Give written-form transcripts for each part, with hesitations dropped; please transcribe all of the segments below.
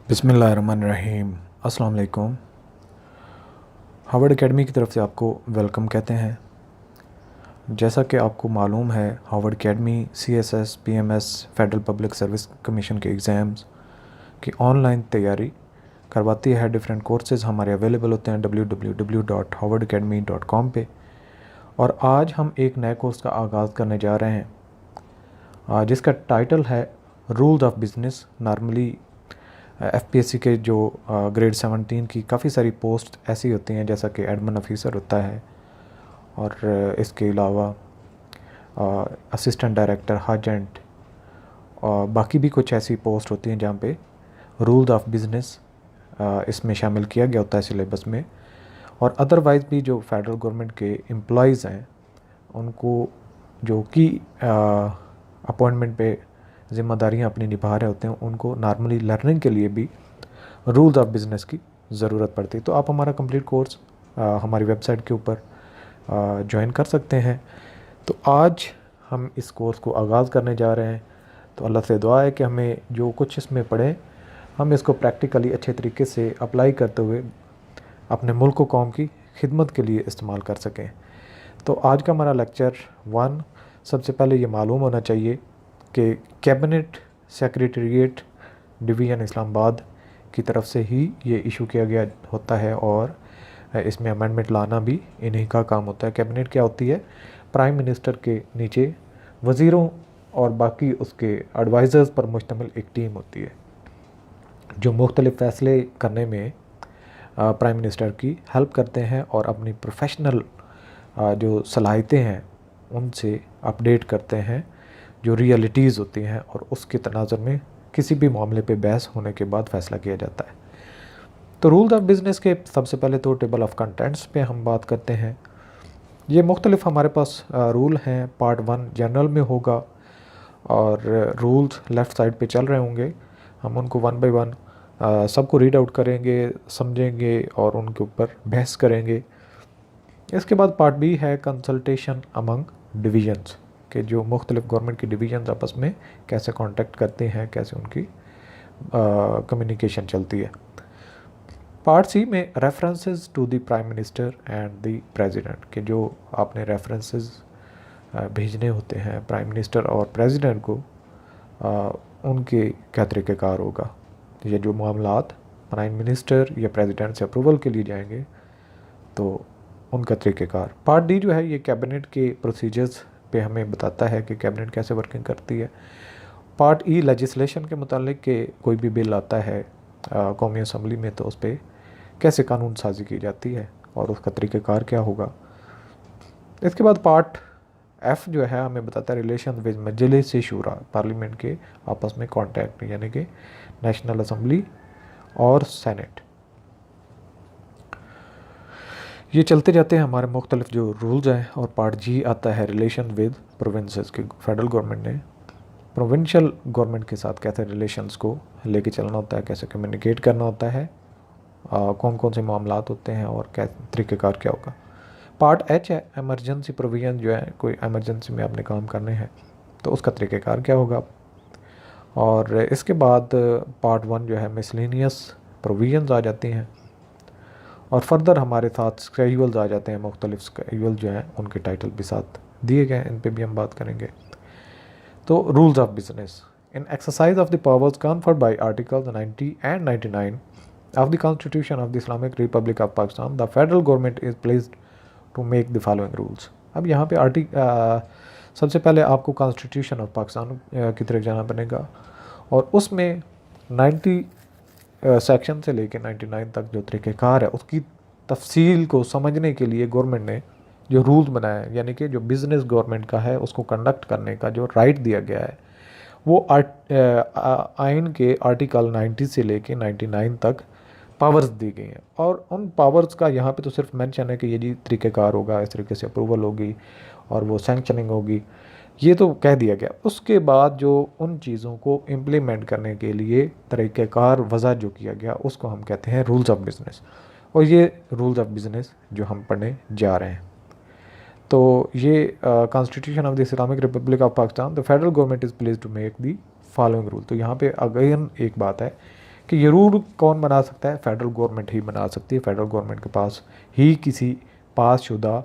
बिस्मिल्लाहिर्रहमानिर्रहीम। अस्सलाम वालेकुम। हार्वर्ड एकेडमी की तरफ से आपको वेलकम कहते हैं। जैसा कि आपको मालूम है, Harvard academy CSS PMS federal public service commission के एग्ज़ाम्स की ऑनलाइन तैयारी करवाती है। डिफरेंट कोर्सेज़ हमारे अवेलेबल होते हैं www.harvardacademy.com पे। और आज हम एक नए कोर्स का आगाज़ करने जा रहे हैं जिसका टाइटल है rules of business. Normally FPSC के जो ग्रेड 17 की काफ़ी सारी पोस्ट ऐसी होती हैं, जैसा कि एडमिन ऑफिसर होता है और इसके अलावा असिस्टेंट डायरेक्टर, हाजेंट और बाकी भी कुछ ऐसी पोस्ट होती हैं जहाँ पे रूल्स ऑफ बिज़नेस इसमें शामिल किया गया होता है सिलेबस में। और अदरवाइज़ भी जो फेडरल गवर्नमेंट के एम्प्लॉयज़ हैं उनको जो कि अपॉइंटमेंट पे ज़िम्मेदारियाँ अपनी निभा रहे होते हैं, उनको नॉर्मली लर्निंग के लिए भी रूल्स ऑफ बिज़नेस की ज़रूरत पड़ती है। तो आप हमारा कंप्लीट कोर्स हमारी वेबसाइट के ऊपर ज्वाइन कर सकते हैं। तो आज हम इस कोर्स को आगाज़ करने जा रहे हैं। तो अल्लाह से दुआ है कि हमें जो कुछ इसमें पढ़ें हम इसको प्रैक्टिकली अच्छे तरीके से अप्लाई करते हुए अपने मुल्क व कौम की खिदमत के लिए इस्तेमाल कर सकें। तो आज का हमारा लेक्चर 1, सबसे पहले ये मालूम होना चाहिए कि कैबिनेट सेक्रेटरीट डिवीज़न इस्लामाबाद की तरफ से ही ये इशू किया गया होता है और इसमें अमेंडमेंट लाना भी इन्हीं का काम होता है। कैबिनेट क्या होती है? प्राइम मिनिस्टर के नीचे वज़ीरों और बाकी उसके एडवाइज़र्स पर मुश्तमिल एक टीम होती है जो मुख्तलिफ़ फ़ैसले करने में प्राइम मिनिस्टर की हेल्प करते हैं और अपनी प्रोफेशनल जो सलाहियतें हैं उनसे अपडेट करते हैं जो रियलिटीज़ होती हैं, और उसके तनाज़ुर में किसी भी मामले पे बहस होने के बाद फ़ैसला किया जाता है। तो रूल्स ऑफ बिज़नेस के सबसे पहले तो टेबल ऑफ कंटेंट्स पे हम बात करते हैं। ये मुख्तलिफ़ हमारे पास रूल हैं। पार्ट 1 जनरल में होगा और रूल्स लेफ़्ट साइड पे चल रहे होंगे। हम उनको 1 बाय 1 सबको रीड आउट करेंगे, समझेंगे और उनके ऊपर बहस करेंगे। इसके बाद पार्ट बी है कंसल्टेशन अमंग डिवीजन्स के जो मुख्तलिफ़ गवर्नमेंट की डिवीजन्स आपस में कैसे कांटेक्ट करते हैं, कैसे उनकी कम्युनिकेशन चलती है। पार्ट सी में references to the prime minister and the president के जो आपने रेफरेंसेस भेजने होते हैं प्राइम मिनिस्टर और प्रेसिडेंट को, उनके क्या तरीक़ेकार होगा। ये जो मामलात प्राइम मिनिस्टर या प्रेसिडेंट से अप्रूवल के लिए जाएंगे तो उनका तरीक़ेकार। पार्ट डी जो है ये कैबिनेट के प्रोसीजर्स पे हमें बताता है कि कैबिनेट कैसे वर्किंग करती है। पार्ट ई लेजिस्लेशन के मुतालिक कि कोई भी बिल आता है कौमी असम्बली में तो उस पर कैसे कानून साजी की जाती है और उसका तरीक़ेकार क्या होगा। इसके बाद पार्ट एफ जो है हमें बताता है रिलेशन विद मजलिस शूरा, पार्लियामेंट के आपस में कॉन्टैक्ट, यानी कि नेशनल असम्बली और सेनेट। ये चलते जाते हैं हमारे मुख्तलिफ जो रूल्स हैं। और पार्ट जी आता है रिलेशन विद प्रोविंसेस के फेडरल गवर्नमेंट ने प्रोविंशियल गवर्नमेंट के साथ कैसे रिलेशंस को लेके चलना होता है, कैसे कम्युनिकेट करना होता है, कौन कौन से मामलात होते हैं और क्या तरीक़ेकार क्या होगा। पार्ट एच है एमरजेंसी प्रोविजन, जो है कोई एमरजेंसी में आपने काम करने हैं तो उसका तरीक़ेकार क्या होगा। और इसके बाद पार्ट 1 जो है मिसलेनियस प्रोविजंस आ जाती हैं और फर्दर हमारे साथ स्केड्यूल्स आ जाते हैं। मुख्तलिफ स्केड्यूल जो हैं उनके टाइटल भी साथ दिए गए हैं, इन पे भी हम बात करेंगे। तो rules of business in exercise of the powers conferred by articles 90 and 99 of the constitution of the Islamic republic of Pakistan the federal government is pleased to make the following rules. अब यहाँ पे सबसे पहले आपको कॉन्स्टिट्यूशन ऑफ पाकिस्तान की तरफ जाना बनेगा और उसमें 90 सेक्शन से लेकर 99 तक जो तरीक़ेकार है उसकी तफसील को समझने के लिए गवर्नमेंट ने जो रूल्स बनाए हैं, यानी कि जो बिज़नेस गवर्नमेंट का है उसको कंडक्ट करने का जो राइट दिया गया है वो आइन के आर्टिकल 90 से लेके 99 तक पावर्स दी गई हैं। और उन पावर्स का यहाँ पे तो सिर्फ मेंशन है कि ये जी तरीक़ेकार होगा, इस तरीके से अप्रूवल होगी और वो सैंक्शनिंग होगी, ये तो कह दिया गया। उसके बाद जो उन चीज़ों को इम्प्लीमेंट करने के लिए तरीक़ेकार वज़ा जो किया गया उसको हम कहते हैं रूल्स ऑफ बिज़नेस। और ये रूल्स ऑफ बिज़नेस जो हम पढ़ने जा रहे हैं, तो ये constitution of the Islamic republic of Pakistan the federal government is pleased to make the following rule. तो यहाँ पे अगेन एक बात है कि ये रूल कौन बना सकता है, फेडरल गवर्नमेंट ही बना सकती है। फेडरल गवर्नमेंट के पास ही किसी पास शुदा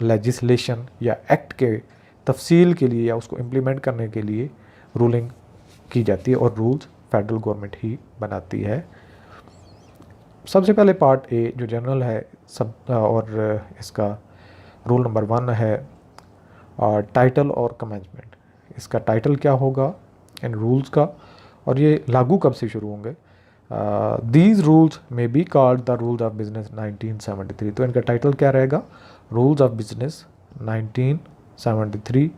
लेजिस्लेशन या एक्ट के तफसील के लिए या उसको इम्प्लीमेंट करने के लिए रूलिंग की जाती है, और रूल्स फेडरल गवर्नमेंट ही बनाती है। सबसे पहले पार्ट ए जो जनरल है सब, और इसका रूल नंबर 1 है टाइटल और कमेंसमेंट। इसका टाइटल क्या होगा इन रूल्स का, और ये लागू कब से शुरू होंगे। दीज रूल्स में be called the rules of business 1973। तो इनका टाइटल क्या रहेगा, रूल्स ऑफ बिजनेस 1973।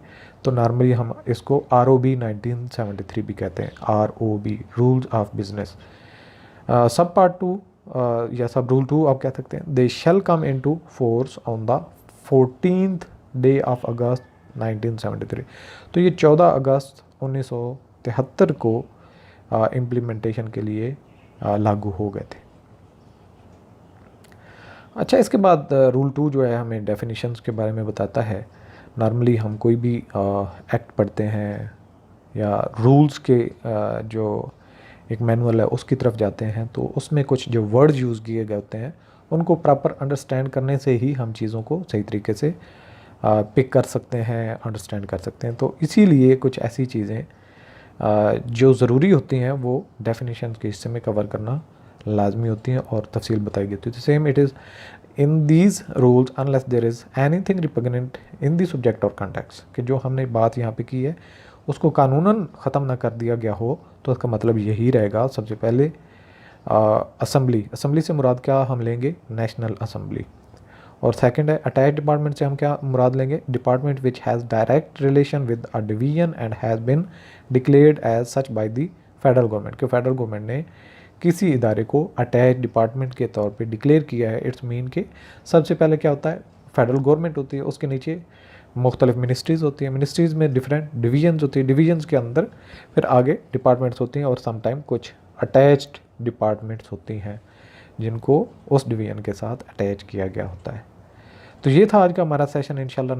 तो नॉर्मली हम इसको ROB 1973 भी कहते हैं, ROB rules of business. Sub part 2 या सब रूल 2 आप कह सकते हैं। They shall come into force on the 14th day of August 1973। तो ये 14 अगस्त 1973 को इम्प्लीमेंटेशन के लिए लागू हो गए थे। अच्छा, इसके बाद रूल 2 जो है हमें डेफिनेशंस के बारे में बताता है। नॉर्मली हम कोई भी एक्ट पढ़ते हैं या रूल्स के जो एक मैनुअल है उसकी तरफ जाते हैं, तो उसमें कुछ जो वर्ड्स यूज़ किए गए होते हैं उनको प्रॉपर अंडरस्टैंड करने से ही हम चीज़ों को सही तरीके से पिक कर सकते हैं, अंडरस्टैंड कर सकते हैं। तो इसीलिए कुछ ऐसी चीज़ें जो ज़रूरी होती हैं वो डेफिनेशन के हिस्से में कवर करना लाजमी होती हैं और तफसील बताई गई होती है। Same it is in these rules unless there is anything repugnant in the subject और कॉन्टेक्स्ट, कि जो हमने बात यहाँ पे की है उसको कानूनन ख़त्म ना कर दिया गया हो, तो इसका मतलब यही रहेगा। सबसे पहले असेंबली से मुराद क्या हम लेंगे, नेशनल असेंबली। और सेकंड है अटैच डिपार्टमेंट से हम क्या मुराद लेंगे, department which has direct relation with a division and has been declared as such by the federal government. कि फेडरल गवर्नमेंट ने किसी इदारे को अटैच डिपार्टमेंट के तौर पे डिक्लेयर किया है। इट्स मीन कि सबसे पहले क्या होता है, फेडरल गवर्नमेंट होती है, उसके नीचे मुख्तलिफ मिनिस्ट्रीज़ होती हैं, मिनिस्ट्रीज़ में डिफरेंट डिवीजन्स होती है, डिवीजन्स के अंदर फिर आगे डिपार्टमेंट्स होती हैं, और समटाइम कुछ अटैच्ड डिपार्टमेंट्स होती हैं जिनको उस डिवीजन के साथ अटैच किया गया होता है। तो ये था आज का हमारा सेशन। इंशाल्लाह